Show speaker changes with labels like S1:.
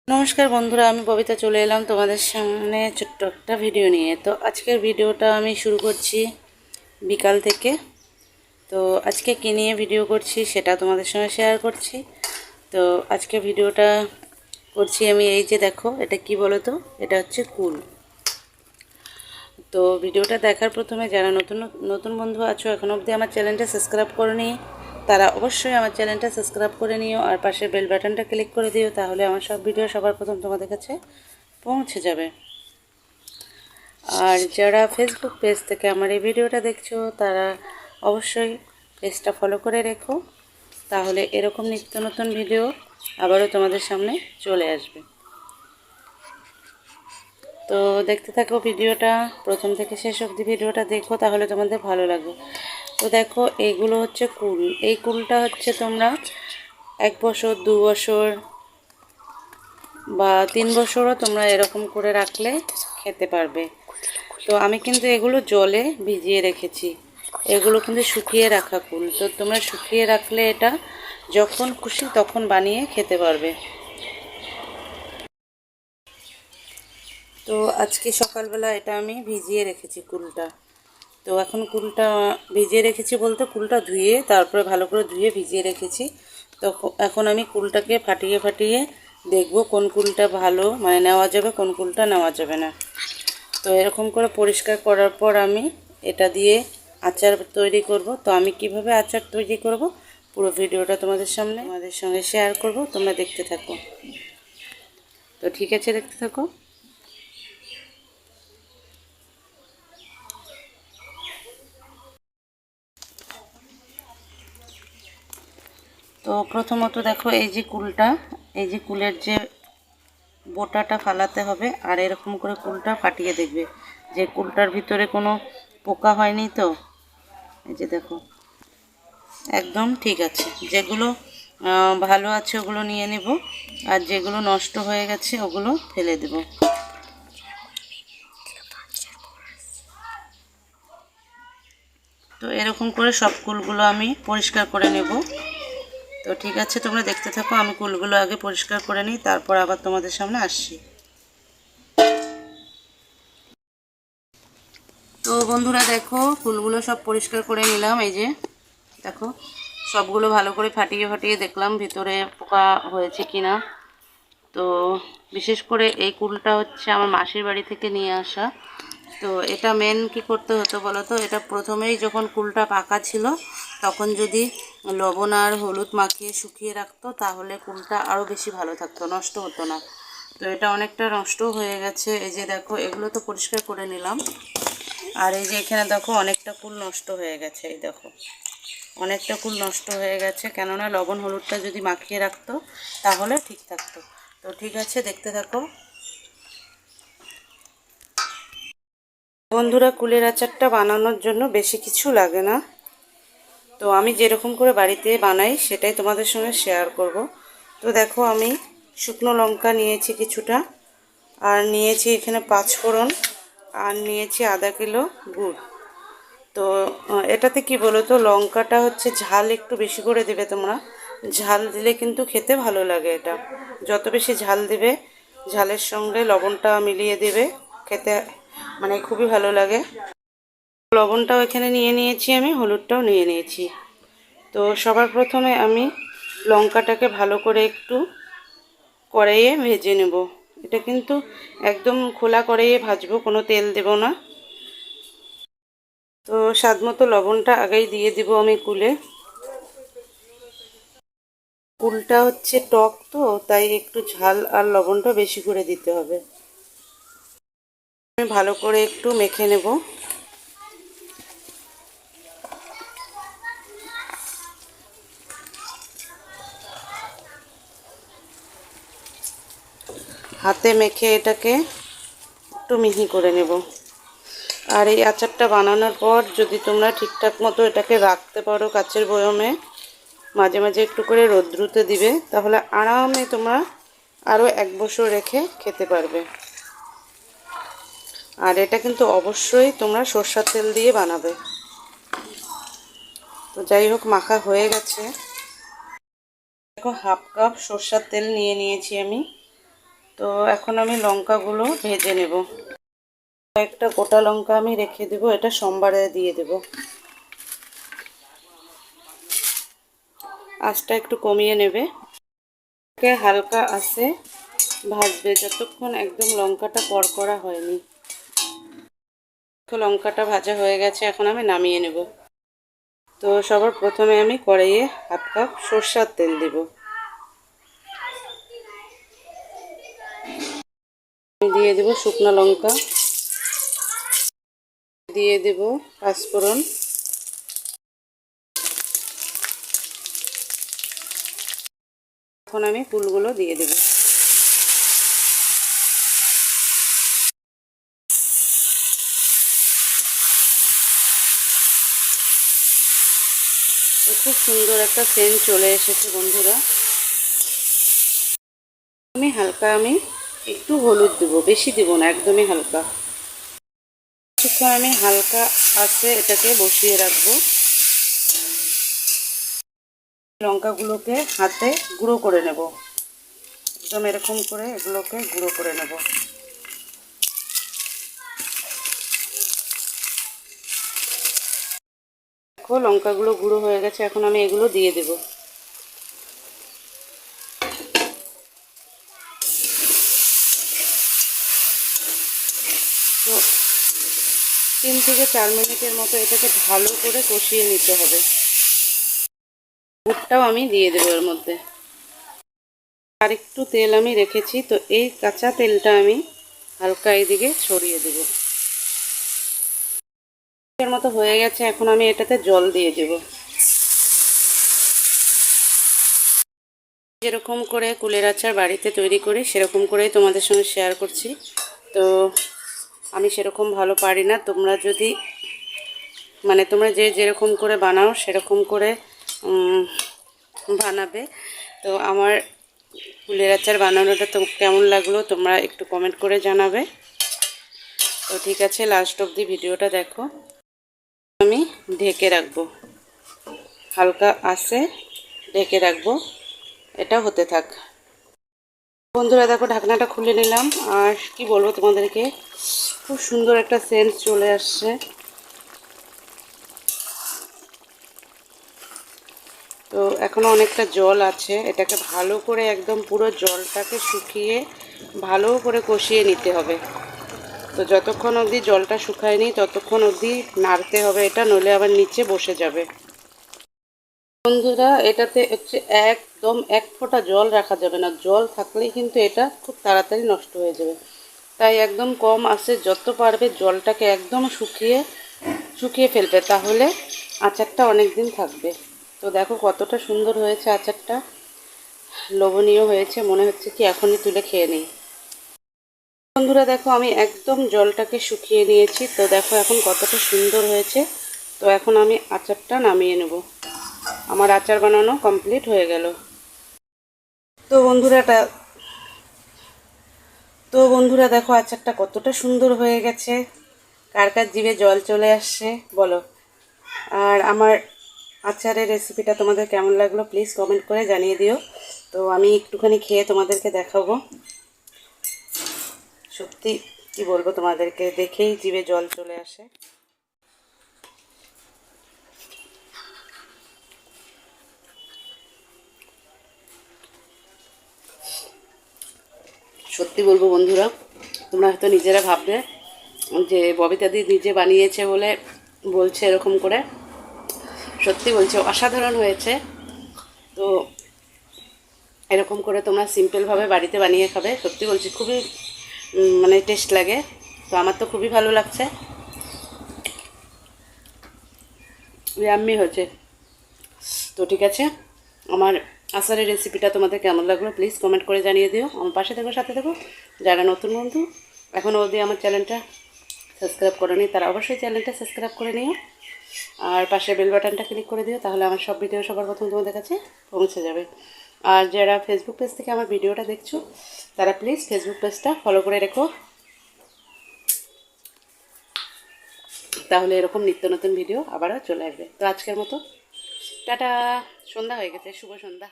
S1: নমস্কার বন্ধুরা, আমি ববিতা চলে এলাম তোমাদের সামনে ছোট্ট একটা ভিডিও নিয়ে। তো আজকের ভিডিওটা আমি শুরু করছি বিকাল থেকে। তো আজকে কী নিয়ে ভিডিও করছি সেটা তোমাদের সঙ্গে শেয়ার করছি। তো আজকে ভিডিওটা করছি আমি, এই যে দেখো এটা কি বলো তো, এটা হচ্ছে কুল। তো ভিডিওটা দেখার প্রথমে যারা নতুন নতুন বন্ধু আছো, এখনও অবধি আমার চ্যানেলটা সাবস্ক্রাইব করোনি, তারা অবশ্যই আমার চ্যানেলটা সাবস্ক্রাইব করে নিও আর পাশের বেল বাটনটা ক্লিক করে দিও, তাহলে আমার সব ভিডিও সবার প্রথম তোমাদের কাছে পৌঁছে যাবে। আর যারা ফেসবুক পেজ থেকে আমার এই ভিডিওটা দেখছো, তারা অবশ্যই পেজটা ফলো করে রেখো, তাহলে এরকম নিত্য নতুন ভিডিও আবারও তোমাদের সামনে চলে আসবে। তো দেখতে থাকো ভিডিওটা, প্রথম থেকে শেষ অবধি ভিডিওটা দেখো, তাহলে তোমাদের ভালো লাগবে। তো দেখো এইগুলো হচ্ছে কুল। এই কুলটা হচ্ছে তোমরা 1 বছর 2 বছর বা 3 বছরও তোমরা এরকম করে রাখলে খেতে পারবে। তো আমি কিন্তু এগুলো জলে ভিজিয়ে রেখেছি, এগুলো কিন্তু শুকিয়ে রাখা কুল। তো তোমরা শুকিয়ে রাখলে এটা যখন খুশি তখন বানিয়ে খেতে পারবে। তো আজকে সকালবেলা এটা আমি ভিজিয়ে রেখেছি কুলটা। তো এখন কুলটা ভিজিয়ে রেখেছি বলতে কুলটা ধুয়ে, তারপরে ভালো করে ধুয়ে ভিজিয়ে রেখেছি। তো এখন আমি কুলটাকে ফাটিয়ে ফাটিয়ে দেখব কোন কুলটা ভালো মানে নেওয়া যাবে, কোন কুলটা নেওয়া যাবে না। তো এরকম করে পরিষ্কার করার পর আমি এটা দিয়ে আচার তৈরি করব। তো আমি কিভাবে আচার তৈরি করব পুরো ভিডিওটা তোমাদের সঙ্গে শেয়ার করব, তোমরা দেখতে থাকো। তো ঠিক আছে, দেখতে থাকো। তো প্রথমত দেখো এই যে কুলটা, এই যে কুলের যে বোটাটা ফালাতে হবে, আর এরকম করে কুলটা ফাটিয়ে দেখবে যে কুলটার ভিতরে কোনো পোকা হয়নি। তো এই যে দেখো একদম ঠিক আছে। যেগুলো ভালো আছে ওগুলো নিয়ে নেব, আর যেগুলো নষ্ট হয়ে গেছে ওগুলো ফেলে দেব। তো এরকম করে সব কুলগুলো আমি পরিষ্কার করে নেব। তো ঠিক আছে, তোমরা দেখতে থাকো। আমি কুলগুলো আগে পরিষ্কার করে নিই, তারপর আবার তোমাদের সামনে আসছি। তো বন্ধুরা দেখো, ফুলগুলো সব পরিষ্কার করে নিলাম। এই যে দেখো সবগুলো ভালো করে ফাটিয়ে ফাটিয়ে দেখলাম ভিতরে পোকা হয়েছে কিনা। তো বিশেষ করে এই কুলটা হচ্ছে আমার মাসির বাড়ি থেকে নিয়ে আসা। তো এটা মেন কি করতে হতো বলো তো, এটা প্রথমেই যখন কুলটা পাকা ছিল তখন যদি লবণ আর হলুদ মাখিয়ে শুকিয়ে রাখতো, তাহলে কুলটা আরও বেশি ভালো থাকতো, নষ্ট হতো না। তো এটা অনেকটা নষ্ট হয়ে গেছে। এই যে দেখো এগুলো তো পরিষ্কার করে নিলাম, আর এই যে এখানে দেখো অনেকটা কুল নষ্ট হয়ে গেছে। এই দেখো অনেকটা কুল নষ্ট হয়ে গেছে, কেননা লবণ হলুদটা যদি মাখিয়ে রাখতো তাহলে ঠিক থাকতো। তো ঠিক আছে, দেখতে থাকো। বন্ধুরা, কুলের আচারটা বানানোর জন্য বেশি কিছু লাগে না। তো আমি যেরকম করে বাড়িতে বানাই সেটাই তোমাদের সঙ্গে শেয়ার করব। তো দেখো আমি শুকনো লঙ্কা নিয়েছি কিছুটা, আর নিয়েছি এখানে 5 ফোড়ন, আর নিয়েছি আধা কিলো গুড়। তো এটাতে কি বলো তো, লঙ্কাটা হচ্ছে ঝাল একটু বেশি করে দেবে তোমরা। ঝাল দিলে কিন্তু খেতে ভালো লাগে। এটা যত বেশি ঝাল দিবে, ঝালের সঙ্গে লবণটা মিলিয়ে দেবে, খেতে মানে খুবই ভালো লাগে। লবণটাও এখানে নিয়ে নিয়েছি আমি, হলুদটাও নিয়ে নিয়েছি। তো সবার প্রথমে আমি লঙ্কাটাকে ভালো করে একটু কড়াইয়ে ভেজে নেব। এটা কিন্তু একদম খোলা কড়াইয়ে ভাজবো, কোনো তেল দেব না। তো স্বাদ মতো লবণটা আগেই দিয়ে দিব আমি কুলে। কুলটা হচ্ছে টক, তো তাই একটু ঝাল আর লবণটা বেশি করে দিতে হবে। আমি ভালো করে একটু মেখে নেব। হাতে মেখে এটাকে একটু মিহি করে নেব। আর এই আচারটা বানানোর পর যদি তোমরা ঠিকঠাক মতো এটাকে রাখতে পারো কাচের বয়মে, মাঝে মাঝে একটু করে রোদ্রুতে দিবে, তাহলে আরামে তোমরা আরও 1 বছর রেখে খেতে পারবে। আর এটা কিন্তু অবশ্যই তোমরা সরষের তেল দিয়ে বানাবে। তো যাই হোক, মাখা হয়ে গেছে। দেখো 1/2 কাপ সরষের তেল নিয়ে নিয়েছি আমি। তো এখন আমি লঙ্কাগুলো ভেজে নেব। একটা গোটা লঙ্কা আমি রেখে দেব, এটা সোমবারে দিয়ে দেব। আঁচটা একটু কমিয়ে নেবে, হালকা আছে ভাজবে যতক্ষণ একদম লঙ্কাটা কড়কড়া হয়নি। লঙ্কাটা ভাজা হয়ে গেছে, এখন আমি নামিয়ে নেব। তো সবার প্রথমে আমি কড়াইয়ে 1/2 কাপ সরষের তেল দেব। দিয়ে দেব শুকনো লঙ্কা, দিয়ে দেব পাঁচফোড়ন, এখন আমি ফুলগুলো দিয়ে দেব। খুব সুন্দর একটা সেন্ট চলে এসেছে বন্ধুরা। আমি একটু হলুদ দেবো, বেশি দেব না, একদমই হালকা। কিছুক্ষণ আমি হালকা আঁচে এটাকে বসিয়ে রাখবো। লঙ্কাগুলোকে হাতে গুঁড়ো করে নেব, একদম এরকম করে এগুলোকে গুঁড়ো করে নেব। দেখো লঙ্কাগুলো গুঁড়ো হয়ে গেছে, এখন আমি এগুলো দিয়ে দেব। তো 3 থেকে 4 মিনিটের মতো এটাকে ভালো করে কষিয়ে নিতে হবে। গুড়টাও আমি দিয়ে দেবো এর মধ্যে। আর একটু তেল আমি রেখেছি, তো এই কাঁচা তেলটা আমি হালকা এইদিকে ছড়িয়ে দেব। এর মতো হয়ে গেছে, এখন আমি এটাতে জল দিয়ে দেব। যেরকম করে কুলের আচার বাড়িতে তৈরি করি সেরকম করেই তোমাদের সঙ্গে শেয়ার করছি। তো আমি সেরকম ভালো পারি না, তোমরা যদি তোমরা যেরকম করে বানাও সেরকম করে বানাবে। তো আমার কুলের আচার বানানোটা তো কেমন লাগলো তোমরা একটু কমেন্ট করে জানাবে। তো ঠিক আছে, লাস্ট অবধি ভিডিওটা দেখো। আমি ঢেকে রাখবো, হালকা আঁচে ঢেকে রাখবো, এটা হতে থাক। বন্ধুরা দেখো ঢাকনাটা খুলে নিলাম, আর কি বলবো তোমাদেরকে, খুব সুন্দর একটা সেন্ট চলে আসছে। তো এখনো অনেকটা জল আছে, এটাকে ভালো করে একদম পুরো জলটাকে শুকিয়ে ভালো করে কষিয়ে নিতে হবে। তো যতক্ষণ অবধি জলটা শুকায়নি ততক্ষণ অবধি নাড়তে হবে এটা, নইলে আবার নিচে বসে যাবে। বন্ধুরা এটাতে হচ্ছে একদম 1 ফোঁটা জল রাখা যাবে না, জল থাকলেই কিন্তু এটা খুব তাড়াতাড়ি নষ্ট হয়ে যাবে। তাই একদম কম আঁচে যত পারবে জলটাকে একদম শুকিয়ে ফেলবে, তাহলে আচারটা অনেক দিন থাকবে। তো দেখো কতটা সুন্দর হয়েছে আচারটা, লোভনীয় হয়েছে, মনে হচ্ছে কি এখনই তুলে খেয়ে নিই। বন্ধুরা দেখো আমি একদম জলটাকে শুকিয়ে নিয়েছি, তো দেখো এখন কতটা সুন্দর হয়েছে। তো এখন আমি আচারটা নামিয়ে নেব, আমার আচার বানানো কমপ্লিট হয়ে গেল। তো বন্ধুরা দেখো আচারটা কতটা সুন্দর হয়ে গেছে, কার কার জিভে জল চলে আসছে বলো। আর আমার আচারের রেসিপিটা তোমাদের কেমন লাগলো প্লিজ কমেন্ট করে জানিয়ে দিও। তো আমি একটুখানি খেয়ে তোমাদেরকে দেখাবো। সত্যি কি বলবো তোমাদেরকে, দেখেই জিভে জল চলে আসে। সত্যি বলবো বন্ধুরা, তোমরা হয়তো নিজেরা ভাববে যে ববিতাদি নিজে বানিয়েছে বলে বলছে এরকম করে, সত্যি বলছে অসাধারণ হয়েছে। তো এরকম করে তোমরা সিম্পলভাবে বাড়িতে বানিয়ে খাবে, সত্যি বলছি খুবই টেস্ট লাগে। তো আমার তো খুবই ভালো লাগছে, ইয়াম্মি হয়েছে। তো ঠিক আছে, আমার আচারের রেসিপিটা তোমাদের কেমন লাগলো প্লিজ কমেন্ট করে জানিয়ে দিও। আমার পাশে থেকো, সাথে থেকো। যারা নতুন বন্ধু এখনও অবধি আমার চ্যানেলটা সাবস্ক্রাইব করেনি তারা অবশ্যই চ্যানেলটা সাবস্ক্রাইব করে নিও, আর পাশে বেল বাটনটা ক্লিক করে দিও, তাহলে আমার সব ভিডিও সবার প্রথম তোমাদের কাছে পৌঁছে যাবে। আর যারা ফেসবুক পেজ থেকে আমার ভিডিওটা দেখছো তারা প্লিজ ফেসবুক পেজটা ফলো করে রেখো, তাহলে এরকম নিত্য নতুন ভিডিও আবারও চলে আসবে। তো আজকের মতো টাটা, সন্ধ্যা হয়ে গেছে, শুভ সন্ধ্যা।